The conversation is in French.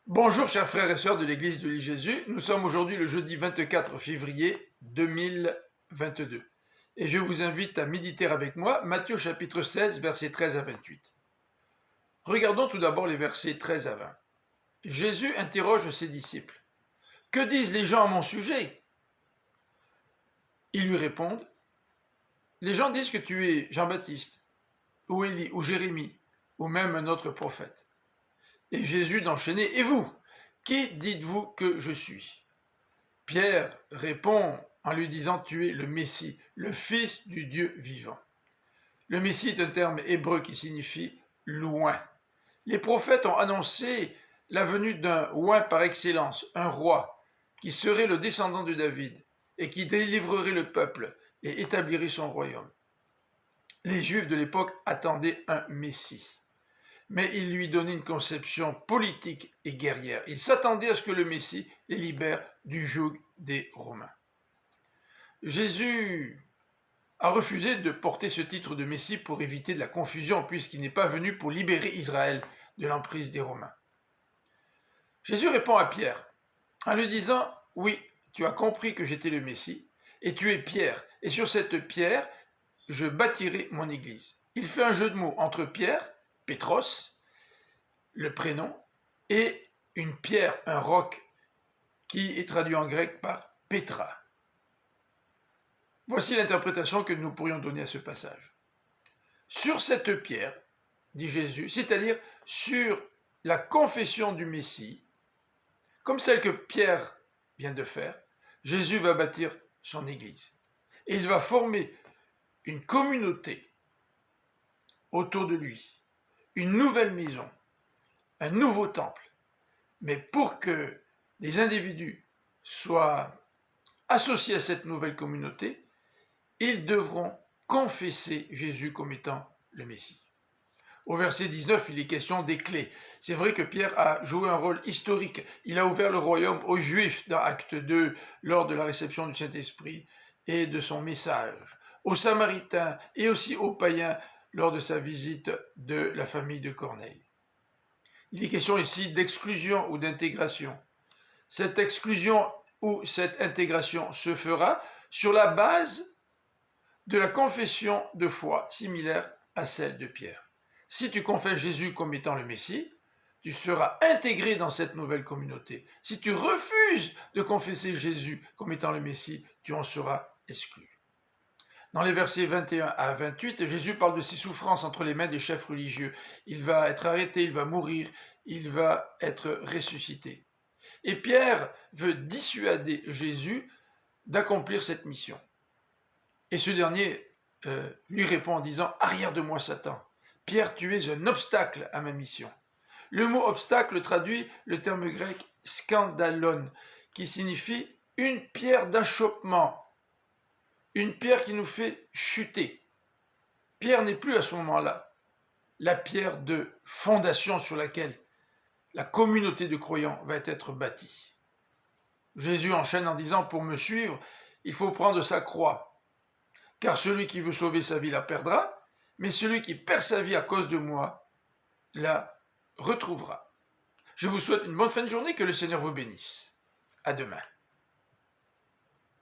Bonjour chers frères et sœurs de l'église de l'île Jésus, nous sommes aujourd'hui le jeudi 24 février 2022 et je vous invite à méditer avec moi Matthieu chapitre 16 versets 13 à 28. Regardons tout d'abord les versets 13 à 20. Jésus interroge ses disciples. « Que disent les gens à mon sujet ?» Ils lui répondent « Les gens disent que tu es Jean-Baptiste, ou Élie, ou Jérémie, ou même un autre prophète. » Et Jésus d'enchaîner, « Et vous, qui dites-vous que je suis ?» Pierre répond en lui disant, « Tu es le Messie, le Fils du Dieu vivant. » Le Messie est un terme hébreu qui signifie « loin ». Les prophètes ont annoncé la venue d'un oint par excellence, un roi, qui serait le descendant de David et qui délivrerait le peuple et établirait son royaume. Les Juifs de l'époque attendaient un Messie. Mais il lui donnait une conception politique et guerrière. Il s'attendait à ce que le Messie les libère du joug des Romains. Jésus a refusé de porter ce titre de Messie pour éviter de la confusion, puisqu'il n'est pas venu pour libérer Israël de l'emprise des Romains. Jésus répond à Pierre en lui disant, « Oui, tu as compris que j'étais le Messie, et tu es Pierre, et sur cette pierre, je bâtirai mon église. » Il fait un jeu de mots entre Pierre, Pétros, le prénom, et une pierre, un roc, qui est traduit en grec par Pétra. Voici l'interprétation que nous pourrions donner à ce passage. Sur cette pierre, dit Jésus, c'est-à-dire sur la confession du Messie, comme celle que Pierre vient de faire, Jésus va bâtir son église. Et il va former une communauté autour de lui, une nouvelle maison, un nouveau temple. Mais pour que des individus soient associés à cette nouvelle communauté, ils devront confesser Jésus comme étant le Messie. Au verset 19, il est question des clés. C'est vrai que Pierre a joué un rôle historique. Il a ouvert le royaume aux Juifs dans Acte 2, lors de la réception du Saint-Esprit et de son message, aux Samaritains et aussi aux païens lors de sa visite de la famille de Corneille. Il est question ici d'exclusion ou d'intégration. Cette exclusion ou cette intégration se fera sur la base de la confession de foi similaire à celle de Pierre. Si tu confesses Jésus comme étant le Messie, tu seras intégré dans cette nouvelle communauté. Si tu refuses de confesser Jésus comme étant le Messie, tu en seras exclu. Dans les versets 21 à 28, Jésus parle de ses souffrances entre les mains des chefs religieux. Il va être arrêté, il va mourir, il va être ressuscité. Et Pierre veut dissuader Jésus d'accomplir cette mission. Et ce dernier lui répond en disant « Arrière de moi, Satan. Pierre, tu es un obstacle à ma mission. » Le mot obstacle traduit le terme grec « scandalon » qui signifie « une pierre d'achoppement ». Une pierre qui nous fait chuter. Pierre n'est plus à ce moment-là la pierre de fondation sur laquelle la communauté de croyants va être bâtie. Jésus enchaîne en disant, pour me suivre, il faut prendre sa croix. Car celui qui veut sauver sa vie la perdra, mais celui qui perd sa vie à cause de moi la retrouvera. Je vous souhaite une bonne fin de journée, que le Seigneur vous bénisse. À demain.